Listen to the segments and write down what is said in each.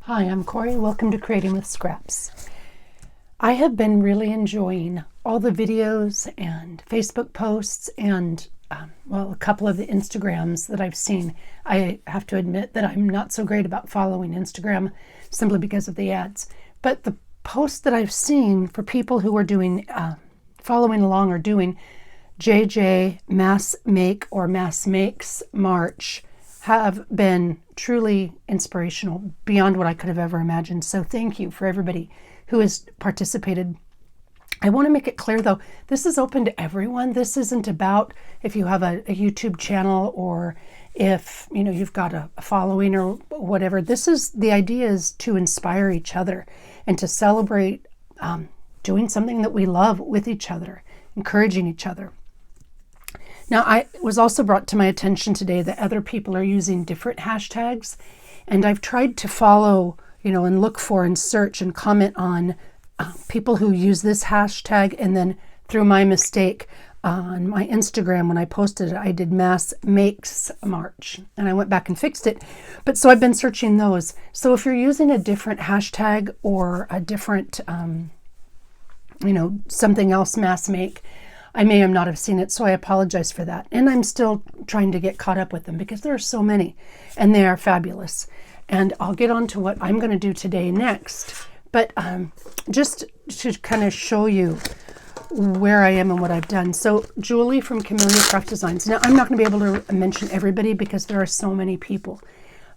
Hi, I'm Corey. Welcome to Creating with Scraps. I have been really enjoying all the videos and Facebook posts and, a couple of the Instagrams that I've seen. I have to admit that I'm not so great about following Instagram simply because of the ads. But the posts that I've seen for people who are doing, following along or doing JJ Mass Make or Mass Makes March have been truly inspirational beyond what I could have ever imagined. So thank you for everybody who has participated. I want to make it clear though, this is open to everyone. This isn't about if you have a YouTube channel or if you've got a following or whatever. The idea is to inspire each other and to celebrate doing something that we love with each other, encouraging each other. Now, I was also brought to my attention today that other people are using different hashtags, and I've tried to follow, and look for and search and comment on people who use this hashtag, and then through my mistake on my Instagram when I posted it, I did Mass Makes March, and I went back and fixed it. But so I've been searching those. So if you're using a different hashtag or a different, something else, Mass Make, I may have not have seen it, so I apologize for that. And I'm still trying to get caught up with them because there are so many, and they are fabulous. And I'll get on to what I'm going to do today next. But just to kind of show you where I am and what I've done. So Julie from Camellia Craft Designs. Now, I'm not going to be able to mention everybody because there are so many people.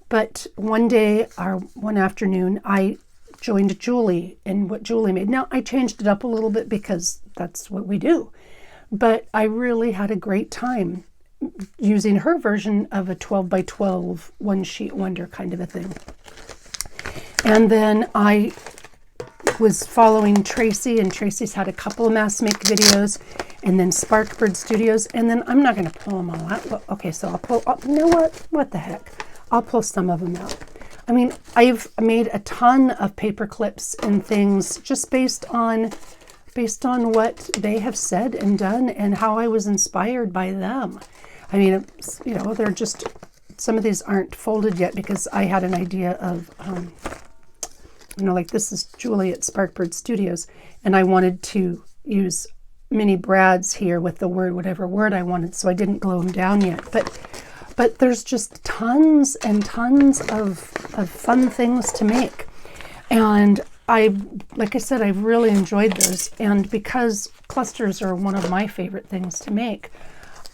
But one day or one afternoon, I joined Julie in what Julie made. Now, I changed it up a little bit because that's what we do. But I really had a great time using her version of a 12 by 12 one sheet wonder kind of a thing. And then I was following Tracie, and Tracie's had a couple of Mass Make videos, and then Sparkbird Studios, and then I'm not going to pull them all out. Well, okay, so I'll pull, you know what the heck? I'll pull some of them out. I mean, I've made a ton of paper clips and things just based on what they have said and done and how I was inspired by them. I mean, they're just, some of these aren't folded yet because I had an idea of, like this is Julie at Sparkbird Studios, and I wanted to use mini brads here with the word, whatever word I wanted, so I didn't glue them down yet. But there's just tons and tons of fun things to make. And like I said, I've really enjoyed those. And because clusters are one of my favorite things to make,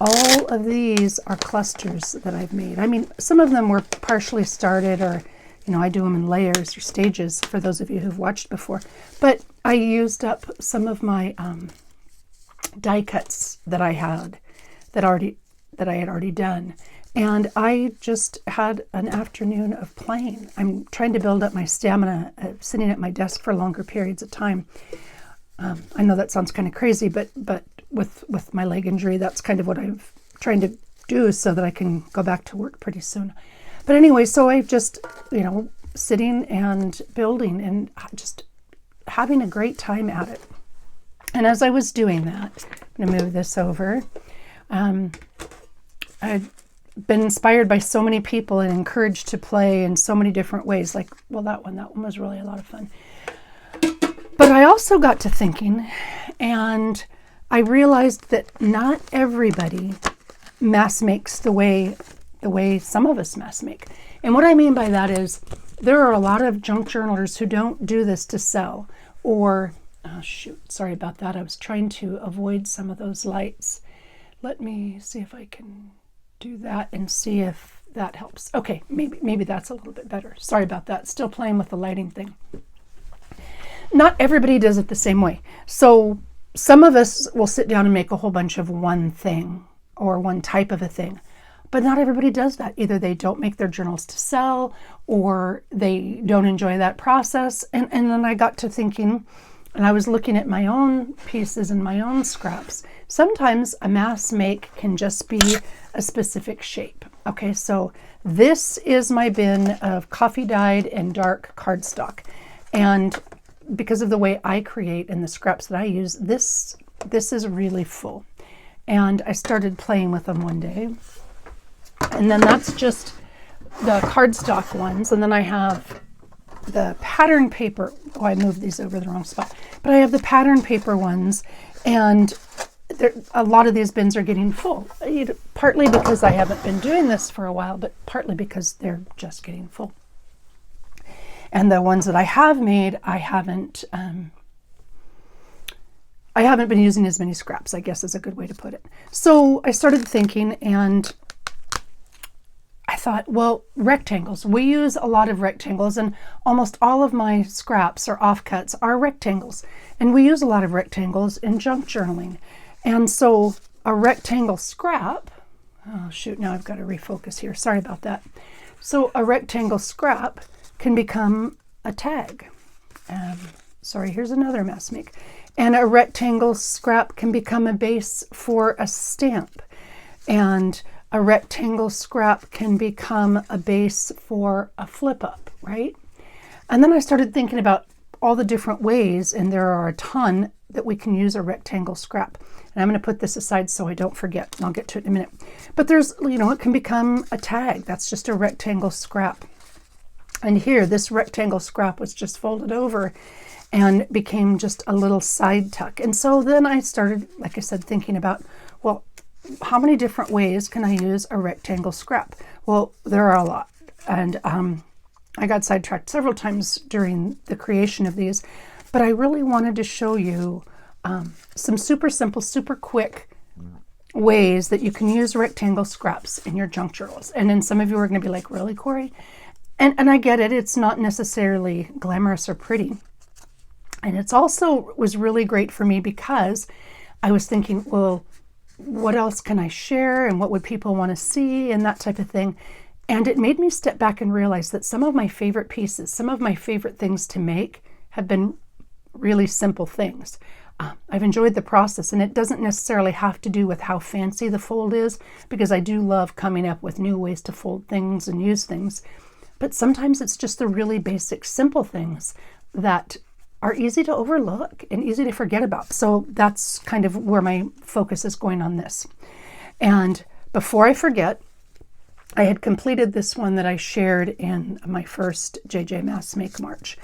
all of these are clusters that I've made. I mean, some of them were partially started, or, I do them in layers or stages for those of you who've watched before. But I used up some of my die cuts that I had that I had already done. And I just had an afternoon of playing. I'm trying to build up my stamina, sitting at my desk for longer periods of time. I know that sounds kind of crazy, but with my leg injury, that's kind of what I'm trying to do so that I can go back to work pretty soon. But anyway, so I just, sitting and building and just having a great time at it. And as I was doing that, I'm going to move this over. I'd been inspired by so many people and encouraged to play in so many different ways. Like, well, that one was really a lot of fun. But I also got to thinking, and I realized that not everybody mass makes the way some of us mass make. And what I mean by that is there are a lot of junk journalers who don't do this to sell, or, oh shoot, sorry about that. I was trying to avoid some of those lights. Let me see if I can do that and see if that helps. Okay, maybe that's a little bit better. Sorry about that. Still playing with the lighting thing. Not everybody does it the same way. So some of us will sit down and make a whole bunch of one thing or one type of a thing. But not everybody does that. Either they don't make their journals to sell, or they don't enjoy that process. And then I got to thinking, and I was looking at my own pieces and my own scraps. Sometimes a mass make can just be a specific shape. Okay, so this is my bin of coffee dyed and dark cardstock. And because of the way I create and the scraps that I use, this is really full. And I started playing with them one day. And then that's just the cardstock ones. And then I have the pattern paper. Oh, I moved these over the wrong spot. But I have the pattern paper ones, and a lot of these bins are getting full. Partly because I haven't been doing this for a while, but partly because they're just getting full. And the ones that I have made, I haven't been using as many scraps, I guess is a good way to put it. So I started thinking, and I thought, well, rectangles. We use a lot of rectangles, and almost all of my scraps or offcuts are rectangles. And we use a lot of rectangles in junk journaling. And so a rectangle scrap, oh shoot, now I've got to refocus here. Sorry about that. So a rectangle scrap can become a tag. Sorry, here's another mess make. And a rectangle scrap can become a base for a stamp. And a rectangle scrap can become a base for a flip up, right? And then I started thinking about all the different ways, and there are a ton that we can use a rectangle scrap. And I'm going to put this aside so I don't forget, and I'll get to it in a minute. But there's, it can become a tag. That's just a rectangle scrap. And here, this rectangle scrap was just folded over and became just a little side tuck. And so then I started, like I said, thinking about, well, how many different ways can I use a rectangle scrap? Well, there are a lot. And I got sidetracked several times during the creation of these, but I really wanted to show you some super simple, super quick ways that you can use rectangle scraps in your junk journals. And then some of you are going to be like, really, Corey? And I get it. It's not necessarily glamorous or pretty. And it's also was really great for me because I was thinking, well, what else can I share and what would people want to see and that type of thing. And it made me step back and realize that some of my favorite pieces, some of my favorite things to make have been really simple things. I've enjoyed the process, and it doesn't necessarily have to do with how fancy the fold is, because I do love coming up with new ways to fold things and use things. But sometimes it's just the really basic, simple things that are easy to overlook and easy to forget about. So that's kind of where my focus is going on this. And before I forget, I had completed this one that I shared in my first JJ Mass Make March.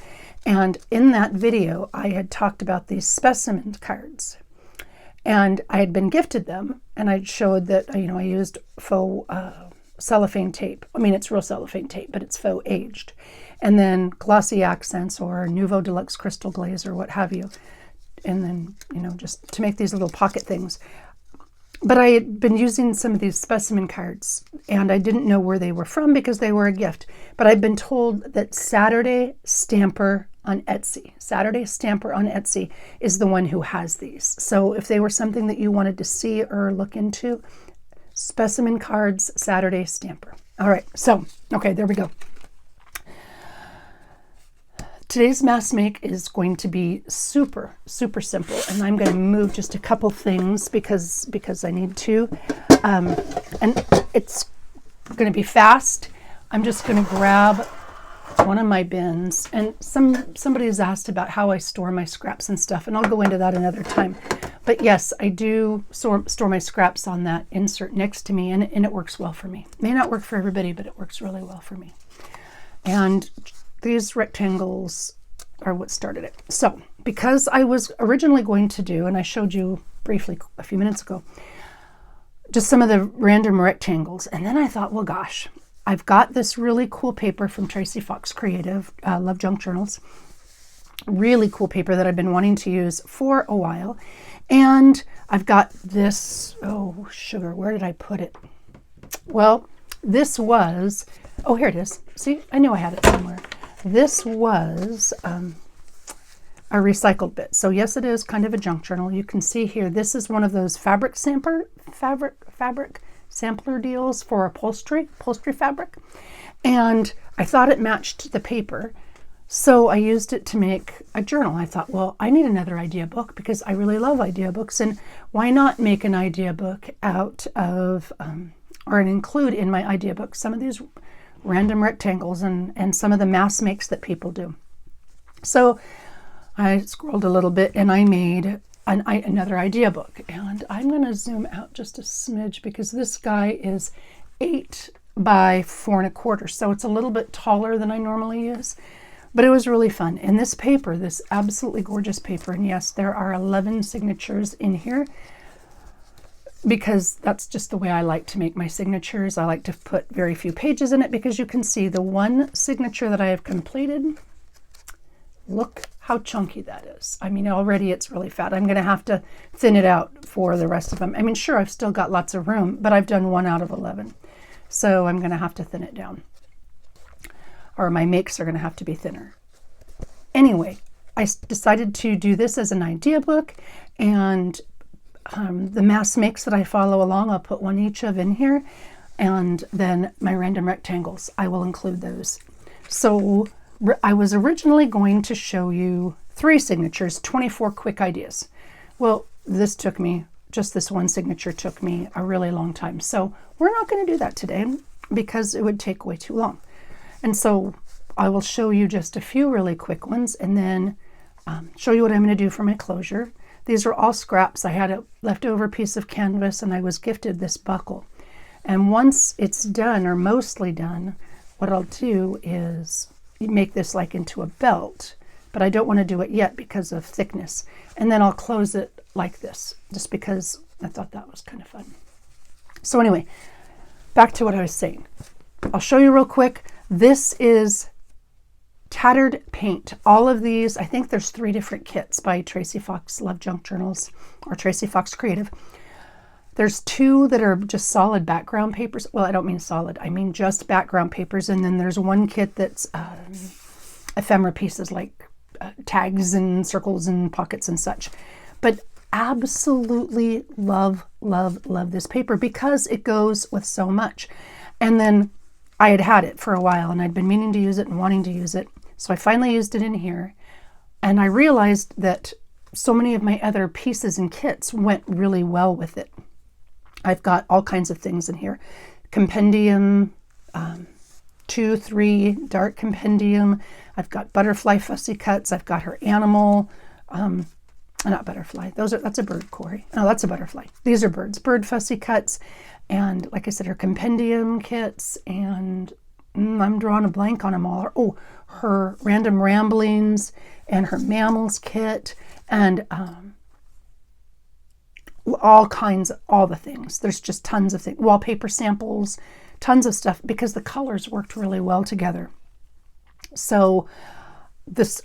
And in that video, I had talked about these specimen cards. And I had been gifted them, and I showed that, I used faux cellophane tape. I mean, it's real cellophane tape, but it's faux aged. And then glossy accents or Nouveau Deluxe Crystal Glaze or what have you. And then, just to make these little pocket things. But I had been using some of these specimen cards, and I didn't know where they were from because they were a gift. But I'd been told that Saturday Stamper on Etsy is the one who has these. So if they were something that you wanted to see or look into, specimen cards, Saturday Stamper. All right, so, okay, there we go. Today's mass make is going to be super, super simple, and I'm going to move just a couple things because I need to, and it's going to be fast. I'm just going to grab one of my bins, and somebody has asked about how I store my scraps and stuff, and I'll go into that another time. But yes, I do store my scraps on that insert next to me, and it works well for me. It may not work for everybody, but it works really well for me. And these rectangles are what started it. So because I was originally going to do, and I showed you briefly a few minutes ago, just some of the random rectangles. And then I thought, well, gosh, I've got this really cool paper from Tracie Fox Creative, Love Junk Journals. Really cool paper that I've been wanting to use for a while. And I've got this, oh, sugar, where did I put it? Well, this was, oh, here it is. See, I knew I had it somewhere. This was a recycled bit. So yes, it is kind of a junk journal. You can see here, this is one of those fabric sampler deals for upholstery fabric. And I thought it matched the paper. So I used it to make a journal. I thought, well, I need another idea book because I really love idea books. And why not make an idea book out of, or include in my idea book some of these random rectangles and some of the mass makes that people do. So I scrolled a little bit and I made another idea book. And I'm going to zoom out just a smidge because this guy is 8 by 4 1/4. So it's a little bit taller than I normally use. But it was really fun. And this paper, this absolutely gorgeous paper, and yes, there are 11 signatures in here because that's just the way I like to make my signatures. I like to put very few pages in it because you can see the one signature that I have completed. Look how chunky that is. I mean, already it's really fat. I'm going to have to thin it out for the rest of them. I mean, sure, I've still got lots of room, but I've done 1 out of 11. So I'm going to have to thin it down. Or my makes are going to have to be thinner. Anyway, I decided to do this as an idea book, and the mass makes that I follow along, I'll put one each of in here, and then my random rectangles, I will include those. So I was originally going to show you 3 signatures, 24 quick ideas. Well, this took me, just this one signature took me a really long time. So we're not going to do that today because it would take way too long. And so I will show you just a few really quick ones and then show you what I'm going to do for my closure. These are all scraps. I had a leftover piece of canvas and I was gifted this buckle. And once it's done, or mostly done, what I'll do is make this like into a belt, but I don't want to do it yet because of thickness. And then I'll close it like this, just because I thought that was kind of fun. So anyway, back to what I was saying. I'll show you real quick. This is tattered paint. All of these, I think there's 3 different kits by Tracie Fox Love Junk Journals or Tracie Fox Creative. There's 2 that are just solid background papers. Well, I don't mean solid, I mean just background papers. And then there's 1 kit that's ephemera pieces like tags and circles and pockets and such. But absolutely love, love, love this paper because it goes with so much. And then I had it for a while and I'd been meaning to use it and wanting to use it. So I finally used it in here, and I realized that so many of my other pieces and kits went really well with it. I've got all kinds of things in here. Compendium, 2, 3, dark compendium. I've got butterfly fussy cuts. I've got her animal, not butterfly. That's a bird, Corey. No, that's a butterfly. These are birds, bird fussy cuts. And like I said, her compendium kits, and I'm drawing a blank on them all. Oh, her random ramblings and her mammals kit, and all the things. There's just tons of things. Wallpaper samples, tons of stuff because the colors worked really well together. So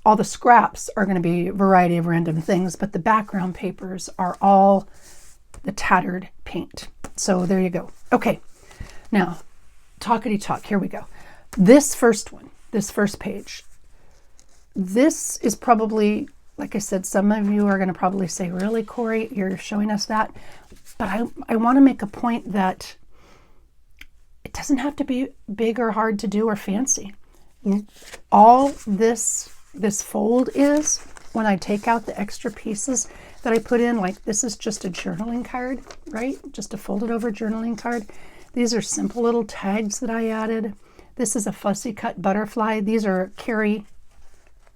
all the scraps are going to be a variety of random things, but the background papers are all the tattered paint. So there you go. Okay, now talkity talk, here we go. This first one, this first page, this is probably, like I said, some of you are going to probably say, really, Corey, you're showing us that? But I want to make a point that it doesn't have to be big or hard to do or fancy. All this fold is, when I take out the extra pieces that I put in, like this is just a journaling card, right? Just a folded over journaling card. These are simple little tags that I added. This is a fussy cut butterfly. These are Carrie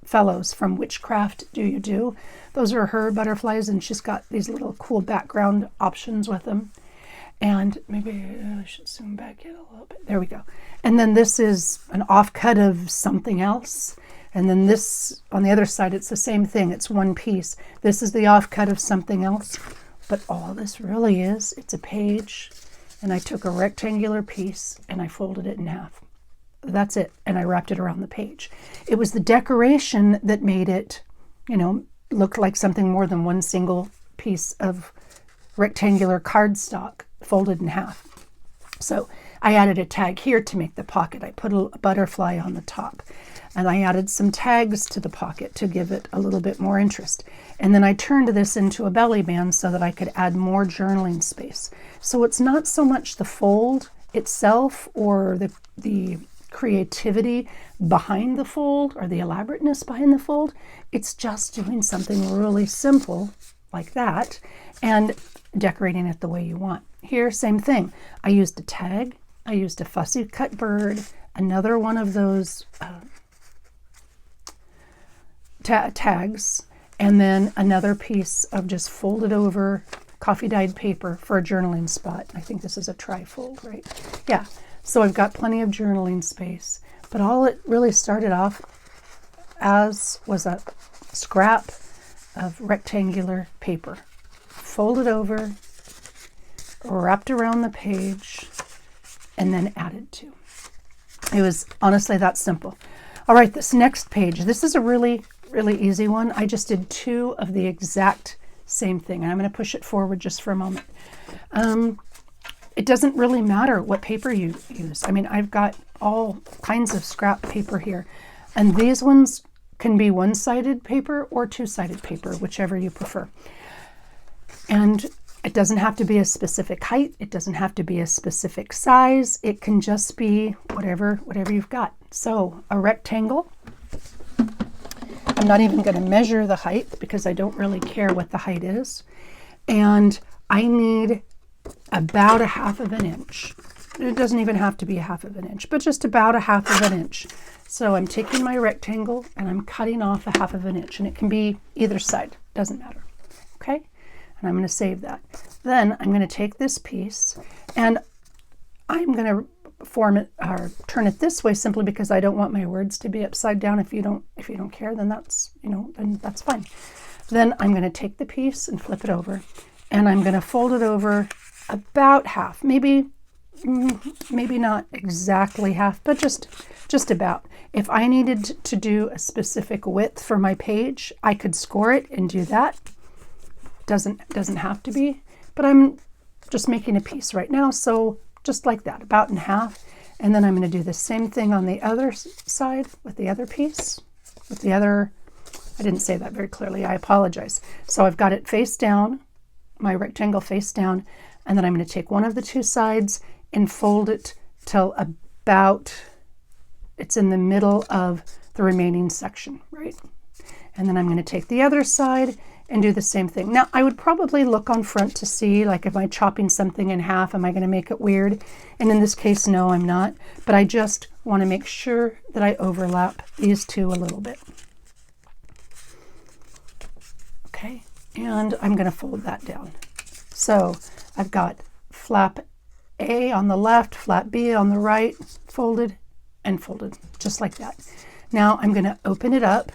Fellows from Witchcraft Do You Do. Those are her butterflies, and she's got these little cool background options with them. And maybe I should zoom back in a little bit. There we go. And then this is an offcut of something else. And then this, on the other side, it's the same thing. It's one piece. This is the offcut of something else. But all this really is, it's a page. And I took a rectangular piece and I folded it in half. That's it. And I wrapped it around the page. It was the decoration that made it, look like something more than one single piece of rectangular cardstock folded in half. So I added a tag here to make the pocket. I put a butterfly on the top. And I added some tags to the pocket to give it a little bit more interest. And then I turned this into a belly band so that I could add more journaling space. So it's not so much the fold itself or the creativity behind the fold or the elaborateness behind the fold. It's just doing something really simple like that and decorating it the way you want. Here, same thing. I used a tag. I used a fussy cut bird, another one of those tags, and then another piece of just folded over coffee dyed paper for a journaling spot. I think this is a tri-fold, right? Yeah, so I've got plenty of journaling space, but all it really started off as was a scrap of rectangular paper. Folded over, wrapped around the page, and then added to. It was honestly that simple. All right, this next page, this is a really, really easy one. I just did 2 of the exact same thing, and I'm going to push it forward just for a moment. It doesn't really matter what paper you use. I mean, I've got all kinds of scrap paper here, and these ones can be one-sided paper or two-sided paper, whichever you prefer. And it doesn't have to be a specific height. It doesn't have to be a specific size. It can just be whatever you've got. So a rectangle. I'm not even going to measure the height because I don't really care what the height is. And I need about 1/2 of an inch. It doesn't even have to be 1/2 of an inch, but just about 1/2 of an inch. So I'm taking my rectangle and I'm cutting off 1/2 of an inch, and it can be either side, doesn't matter. Okay? And I'm going to save that. Then I'm going to take this piece and I'm going to form it or turn it this way simply because I don't want my words to be upside down. If you don't care, then that's, then that's fine. Then I'm going to take the piece and flip it over, and I'm going to fold it over about half, maybe not exactly half, but just about. If I needed to do a specific width for my page, I could score it and do that. Doesn't have to be, but I'm just making a piece right now, so just like that, about in half. And then I'm going to do the same thing on the other side with the other piece, I didn't say that very clearly, I apologize. So I've got it face down, my rectangle face down, and then I'm going to take one of the two sides and fold it till about it's in the middle of the remaining section, right? And then I'm going to take the other side and do the same thing. Now, I would probably look on front to see, like, if I'm chopping something in half, am I going to make it weird? And in this case, no, I'm not. But I just want to make sure that I overlap these two a little bit. Okay, and I'm going to fold that down. So I've got flap A on the left, flap B on the right, folded and folded, just like that. Now I'm going to open it up,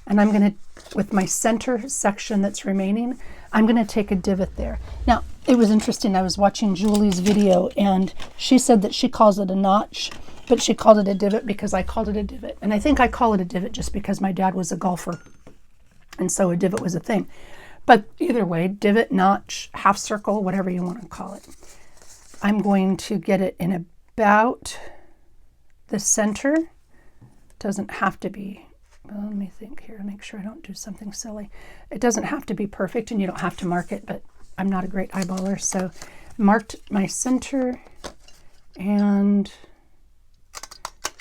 and I'm going to, with my center section that's remaining, I'm going to take a divot there. Now, it was interesting. I was watching Julie's video, and she said that she calls it a notch, but she called it a divot because I called it a divot. And I think I call it a divot just because my dad was a golfer, and so a divot was a thing. But either way, divot, notch, half circle, whatever you want to call it. I'm going to get it in about the center. Doesn't have to be. Well, let me think here, make sure I don't do something silly. It doesn't have to be perfect, and you don't have to mark it, but I'm not a great eyeballer, so marked my center, and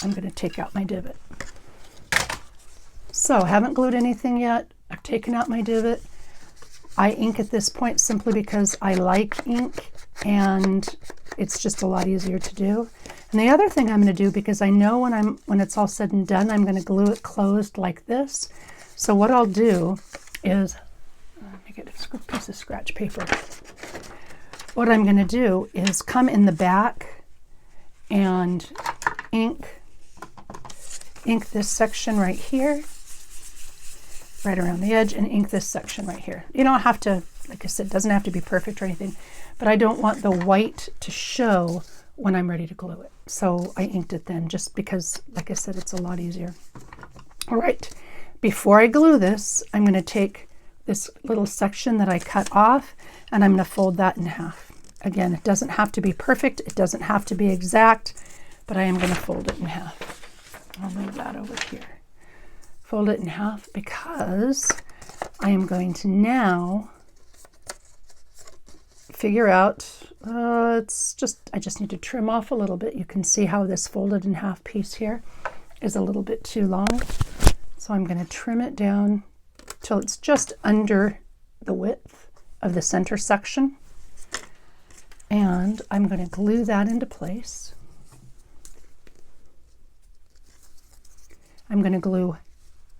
I'm going to take out my divot. So I haven't glued anything yet. I've taken out my divot. I ink at this point simply because I like ink, and it's just a lot easier to do. And the other thing I'm going to do, because I know when it's all said and done, I'm going to glue it closed like this. So what I'll do is, let me get a piece of scratch paper. What I'm going to do is come in the back and ink this section right here, right around the edge, and ink this section right here. You don't have to, like I said, it doesn't have to be perfect or anything, but I don't want the white to show when I'm ready to glue it. So I inked it then, just because, like I said, it's a lot easier. All right, before I glue this, I'm going to take this little section that I cut off, and I'm going to fold that in half. Again, it doesn't have to be perfect, it doesn't have to be exact, but I am going to fold it in half. I'll move that over here. Fold it in half because I am going to now figure out, I just need to trim off a little bit. You can see how this folded in half piece here is a little bit too long. So I'm going to trim it down till it's just under the width of the center section. And I'm going to glue that into place. I'm going to glue,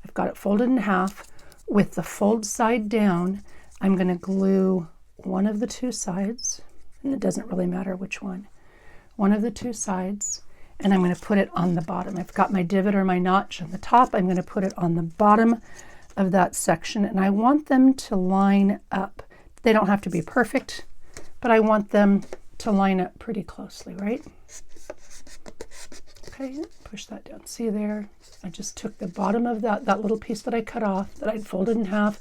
I've got it folded in half. With the fold side down, I'm going to glue one of the two sides, and it doesn't really matter which one of the two sides, and I'm going to put it on the bottom. I've got my divot or my notch on the top. I'm going to put it on the bottom of that section, and I want them to line up. They don't have to be perfect, but I want them to line up pretty closely, right? Okay, push that down. See there? I just took the bottom of that little piece that I cut off, that I'd folded in half,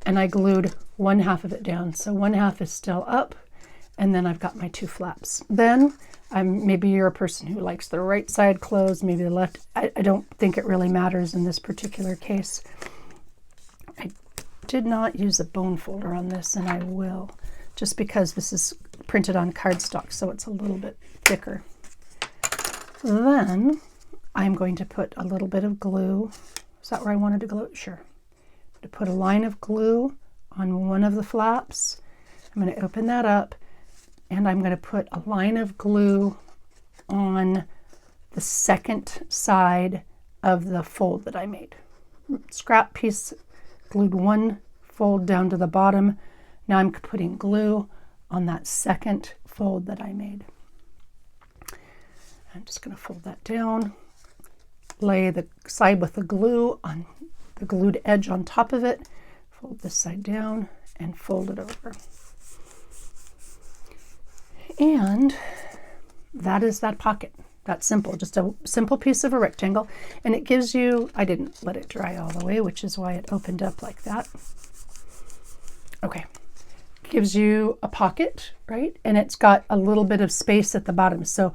and I glued one half of it down. So one half is still up, and then I've got my two flaps. Then maybe you're a person who likes the right side closed, maybe the left. I don't think it really matters in this particular case. I did not use a bone folder on this, and I will, just because this is printed on cardstock, so it's a little bit thicker. Then I'm going to put a little bit of glue. Is that where I wanted to glue it? Sure. To put a line of glue on one of the flaps. I'm going to open that up, and I'm going to put a line of glue on the second side of the fold that I made. Scrap piece, glued one fold down to the bottom. Now I'm putting glue on that second fold that I made. I'm just going to fold that down, lay the side with the glue on the glued edge on top of it, fold this side down, and fold it over. And that is that pocket. That's simple, just a simple piece of a rectangle. And it gives you, I didn't let it dry all the way, which is why it opened up like that. Okay, gives you a pocket, right? And it's got a little bit of space at the bottom. So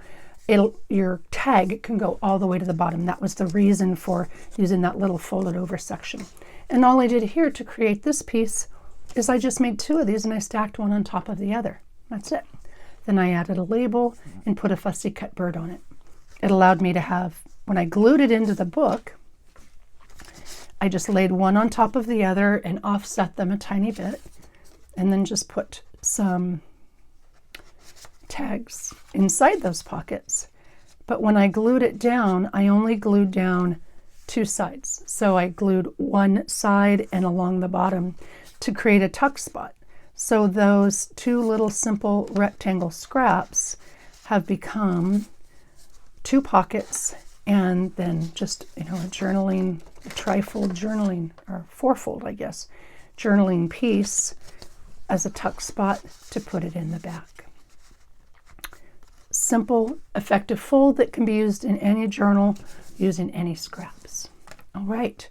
your tag can go all the way to the bottom. That was the reason for using that little folded over section. And all I did here to create this piece is I just made two of these and I stacked one on top of the other. That's it. Then I added a label and put a fussy cut bird on it. It allowed me to have, when I glued it into the book, I just laid one on top of the other and offset them a tiny bit, and then just put some tags inside those pockets. But when I glued it down, I only glued down two sides. So I glued one side and along the bottom to create a tuck spot. So those two little simple rectangle scraps have become two pockets, and then just, a journaling, a trifold journaling, or fourfold, I guess, journaling piece as a tuck spot to put it in the back. Simple, effective fold that can be used in any journal using any scraps. All right,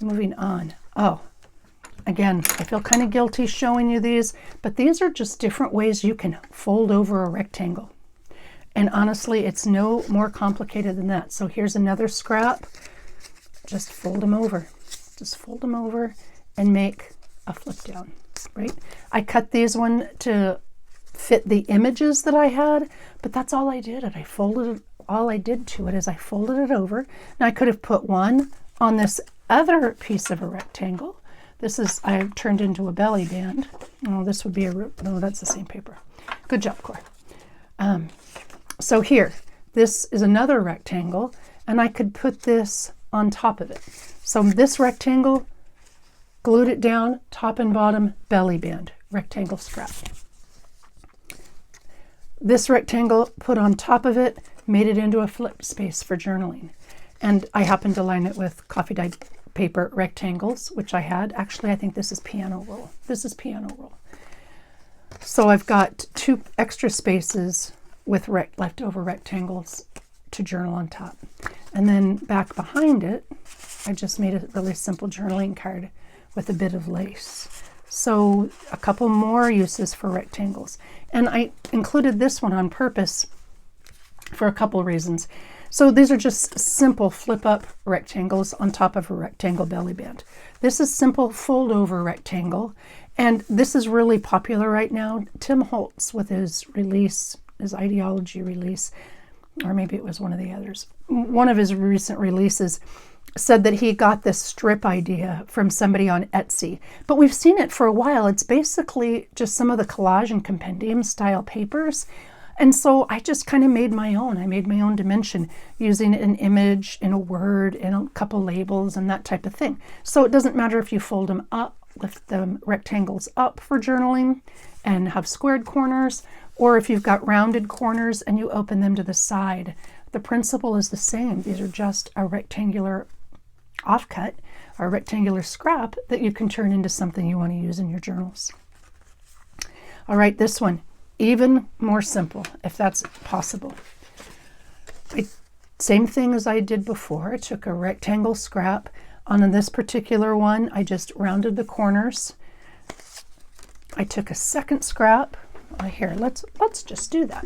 moving on. Oh, again, I feel kind of guilty showing you these, but these are just different ways you can fold over a rectangle. And honestly, it's no more complicated than that. So here's another scrap. Just fold them over. Just fold them over and make a flip down, right? I cut these one to fit the images that I had, but that's all I did. All I did to it is I folded it over. Now I could have put one on this other piece of a rectangle. I've turned into a belly band. Oh, this would be no, that's the same paper. Good job, Cor. So here, this is another rectangle, and I could put this on top of it. So this rectangle, glued it down, top and bottom, belly band, rectangle scrap. This rectangle, put on top of it, made it into a flip space for journaling. And I happened to line it with coffee dyed paper rectangles, which I had. Actually, I think this is piano roll. This is piano roll. So I've got two extra spaces with leftover rectangles to journal on top. And then back behind it, I just made a really simple journaling card with a bit of lace. So a couple more uses for rectangles. And I included this one on purpose for a couple reasons. So these are just simple flip up rectangles on top of a rectangle belly band. This is simple fold over rectangle. And this is really popular right now. Tim Holtz, with his ideology release, or maybe it was one of the others, one of his recent releases, said that he got this strip idea from somebody on Etsy. But we've seen it for a while. It's basically just some of the collage and compendium style papers. And so I just kind of made my own. I made my own dimension using an image and a word and a couple labels and that type of thing. So it doesn't matter if you fold them up, lift the rectangles up for journaling and have squared corners, Or if you've got rounded corners and you open them to the side, the principle is the same. These are just a rectangular offcut or a rectangular scrap that you can turn into something you want to use in your journals. All right, this one, even more simple, if that's possible. Same thing as I did before. I took a rectangle scrap. On this particular one, I just rounded the corners. I took a second scrap. Here, let's just do that.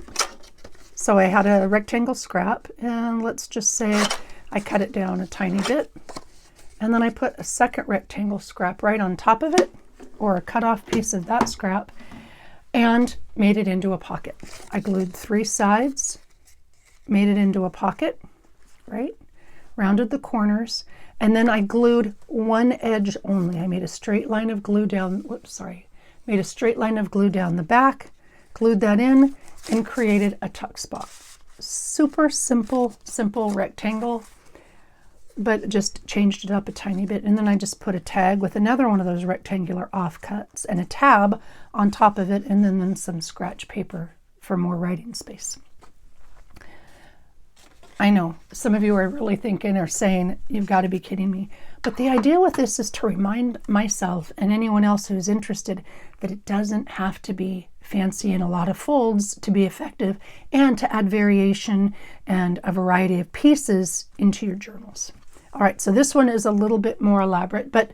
So I had a rectangle scrap, and let's just say I cut it down a tiny bit. And then I put a second rectangle scrap right on top of it, or a cut off piece of that scrap, and made it into a pocket. I glued 3 sides, made it into a pocket, right? Rounded the corners, and then I glued one edge only. I made a straight line of glue down, made a straight line of glue down the back, glued that in, and created a tuck spot. Super simple rectangle, but just changed it up a tiny bit. And then I just put a tag with another one of those rectangular offcuts and a tab on top of it, and then some scratch paper for more writing space. I know some of you are really thinking or saying, you've got to be kidding me. But the idea with this is to remind myself and anyone else who's interested that it doesn't have to be fancy and a lot of folds to be effective, and to add variation and a variety of pieces into your journals. All right, so this one is a little bit more elaborate, but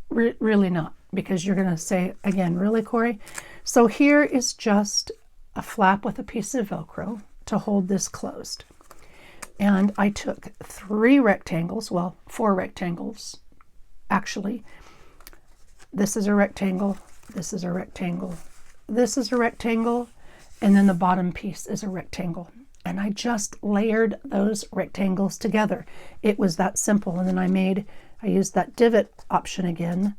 really not, because you're going to say, again, really, Corey? So here is just a flap with a piece of Velcro to hold this closed. And I took 3 rectangles, well, 4 rectangles, actually. This is a rectangle, this is a rectangle, this is a rectangle, and then the bottom piece is a rectangle. And I just layered those rectangles together. It was that simple. And then I used that divot option again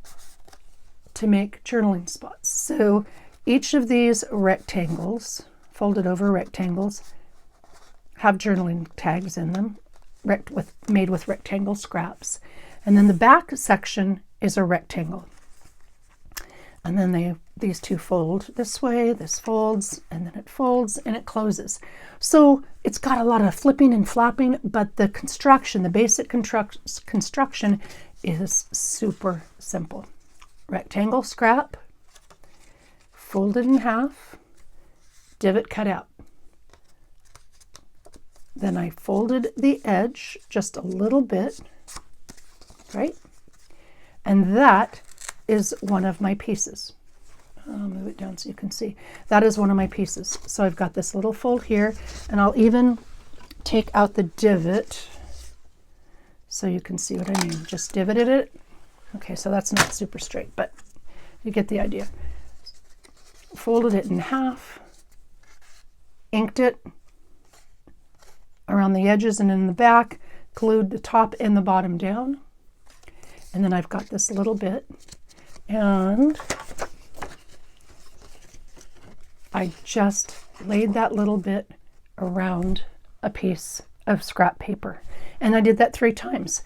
to make journaling spots. So each of these rectangles, folded over rectangles, have journaling tags in them, made with rectangle scraps. And then the back section is a rectangle. And then these two fold this way, this folds, and then it folds and it closes. So it's got a lot of flipping and flapping, but the construction, the basic construction is super simple. Rectangle scrap, folded in half, divot cut out. Then I folded the edge just a little bit, right? And that is one of my pieces. I'll move it down so you can see. That is one of my pieces. So I've got this little fold here, and I'll even take out the divot so you can see what I mean. Just divoted it. Okay, so that's not super straight, but you get the idea. Folded it in half, inked it around the edges and in the back, glued the top and the bottom down. And then I've got this little bit, and I just laid that little bit around a piece of scrap paper. And I did that 3 times.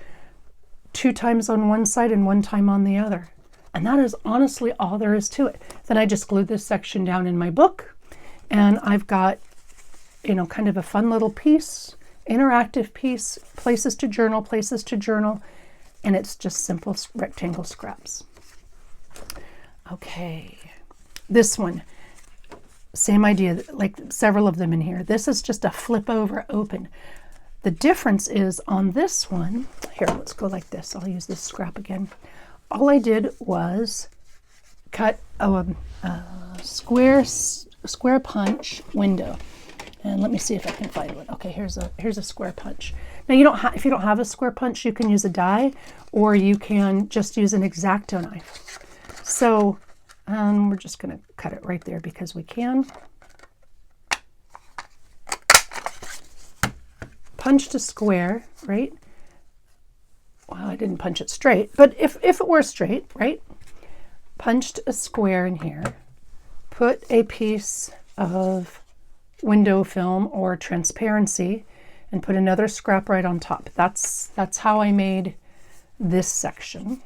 2 times on one side and 1 time on the other. And that is honestly all there is to it. Then I just glued this section down in my book, and I've got, kind of a fun little piece, interactive piece, places to journal, and it's just simple rectangle scraps. Okay, this one, same idea, like several of them in here. This is just a flip over open. The difference is on this one, here, let's go like this. I'll use this scrap again. All I did was cut a square punch window. And let me see if I can find one. Okay, here's a square punch. Now if you don't have a square punch, you can use a die, or you can just use an X-Acto knife. So we're just going to cut it right there because we can. Punched a square, right? Well, I didn't punch it straight, but if it were straight, right? Punched a square in here, put a piece of window film or transparency, and put another scrap right on top. That's how I made this section.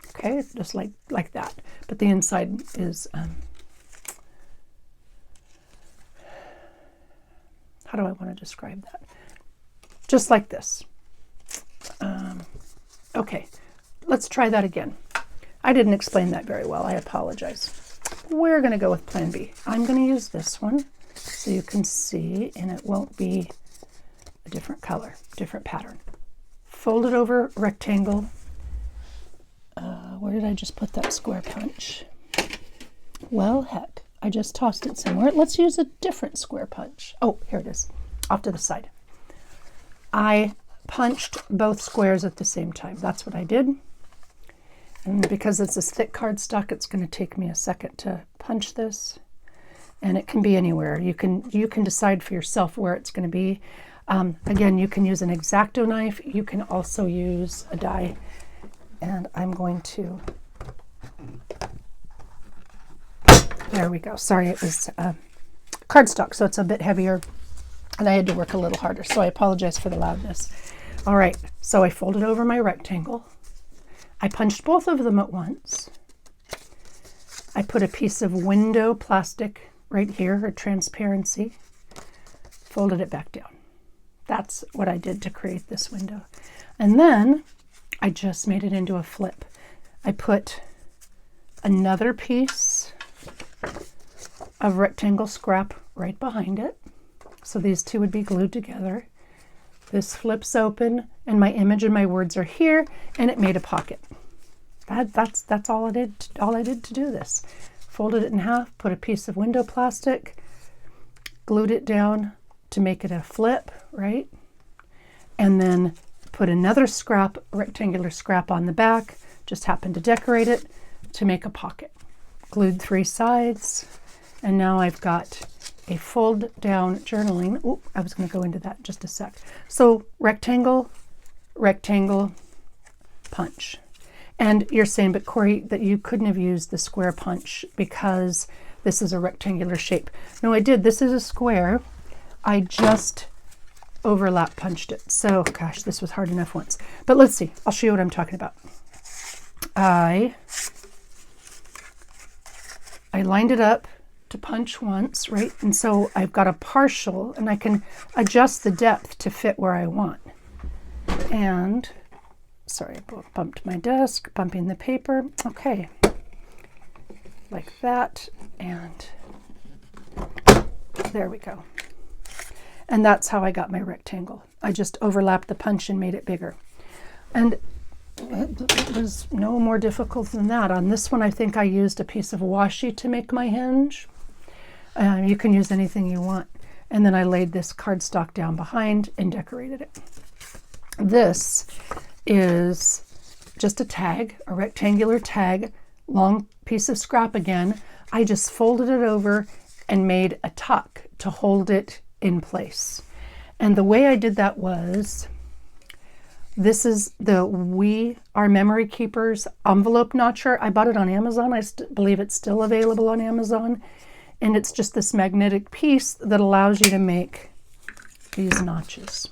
Okay, just like that. But the inside is how do I want to describe that? Just like this. Okay, let's try that again. I didn't explain that very well. I apologize. We're going to go with plan B. I'm going to use this one so you can see, and it won't be a different color, different pattern. Fold it over rectangle. Where did I just put that square punch? Well, heck, I just tossed it somewhere. Let's use a different square punch. Oh, here it is, off to the side. I punched both squares at the same time. That's what I did. And because it's this thick cardstock, it's going to take me a second to punch this. And it can be anywhere. You can decide for yourself where it's going to be. Again, you can use an X-Acto knife. You can also use a die. And I'm going to, there we go. Sorry, it was cardstock, so it's a bit heavier. And I had to work a little harder, so I apologize for the loudness. All right, so I folded over my rectangle. I punched both of them at once. I put a piece of window plastic right here, or transparency, folded it back down. That's what I did to create this window. And then I just made it into a flip. I put another piece of rectangle scrap right behind it. So these two would be glued together. This flips open and my image and my words are here, and it made a pocket. That's all I did to do this. Folded it in half, put a piece of window plastic, glued it down to make it a flip, right? And then put another scrap, rectangular scrap on the back, just happened to decorate it to make a pocket. Glued 3 sides, and now I've got a fold down journaling. Oh, I was going to go into that in just a sec. So rectangle, rectangle, punch. And you're saying, but Corey, that you couldn't have used the square punch because this is a rectangular shape. No, I did. This is a square. I just overlap punched it. So, gosh, this was hard enough once. But let's see. I'll show you what I'm talking about. I lined it up to punch once, right? And so I've got a partial, and I can adjust the depth to fit where I want. And, sorry, I bumped my desk, bumping the paper. Okay, like that, and there we go. And that's how I got my rectangle. I just overlapped the punch and made it bigger. And it was no more difficult than that. On this one, I think I used a piece of washi to make my hinge. You can use anything you want. And then I laid this cardstock down behind and decorated it. This is just a tag, a rectangular tag, long piece of scrap again. I just folded it over and made a tuck to hold it in place. And the way I did that was, this is the We Are Memory Keepers envelope notcher. I bought it on Amazon. I believe it's still available on Amazon. And it's just this magnetic piece that allows you to make these notches.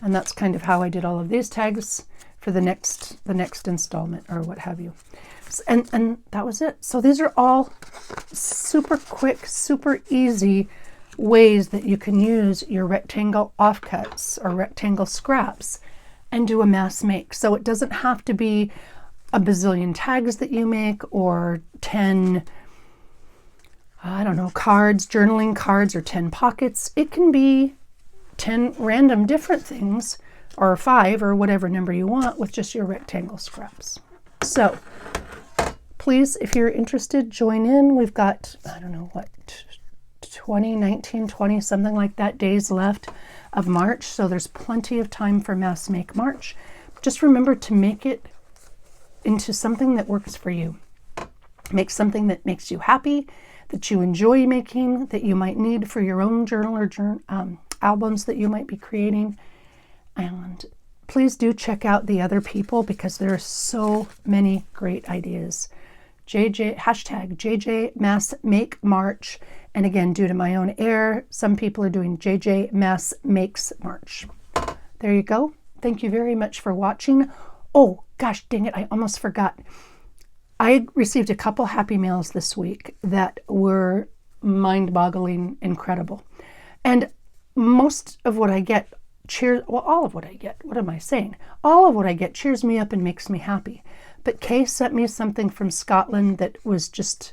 And that's kind of how I did all of these tags for the next installment or what have you. And that was it. So these are all super quick, super easy ways that you can use your rectangle offcuts or rectangle scraps and do a mass make. So it doesn't have to be a bazillion tags that you make or 10, I don't know, cards, journaling cards, or 10 pockets. It can be 10 random different things, or 5, or whatever number you want, with just your rectangle scraps. So please, if you're interested, join in. We've got, I don't know what, 20, something like that, days left of March. So there's plenty of time for Mass Make March. Just remember to make it into something that works for you. Make something that makes you happy, that you enjoy making, that you might need for your own journal or albums that you might be creating. And please do check out the other people, because there are so many great ideas. Hashtag JJ Mass Make March. And again, due to my own error, some people are doing JJ Mass Makes March. There you go. Thank you very much for watching. Oh, gosh, dang it, I almost forgot. I received a couple happy mails this week that were mind-boggling incredible. And most of what I get all of what I get, what am I saying? All of what I get cheers me up and makes me happy. But Kay sent me something from Scotland that was just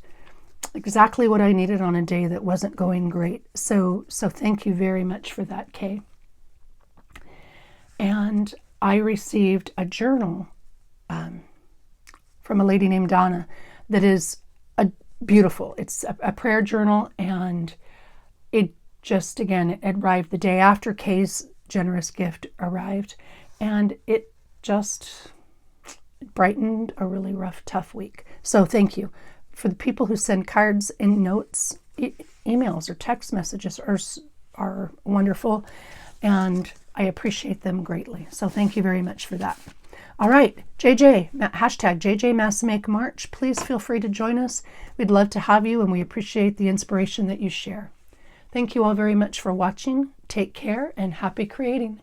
exactly what I needed on a day that wasn't going great. So thank you very much for that, Kay. And I received a journal from a lady named Donna that is beautiful. It's a prayer journal, and it just, again, it arrived the day after Kay's generous gift arrived, and it just brightened a really rough, tough week. So thank you. For the people who send cards and notes, emails or text messages are wonderful, and I appreciate them greatly. So thank you very much for that. All right, JJ, hashtag JJ Massamaker March. Please feel free to join us. We'd love to have you, and we appreciate the inspiration that you share. Thank you all very much for watching. Take care and happy creating.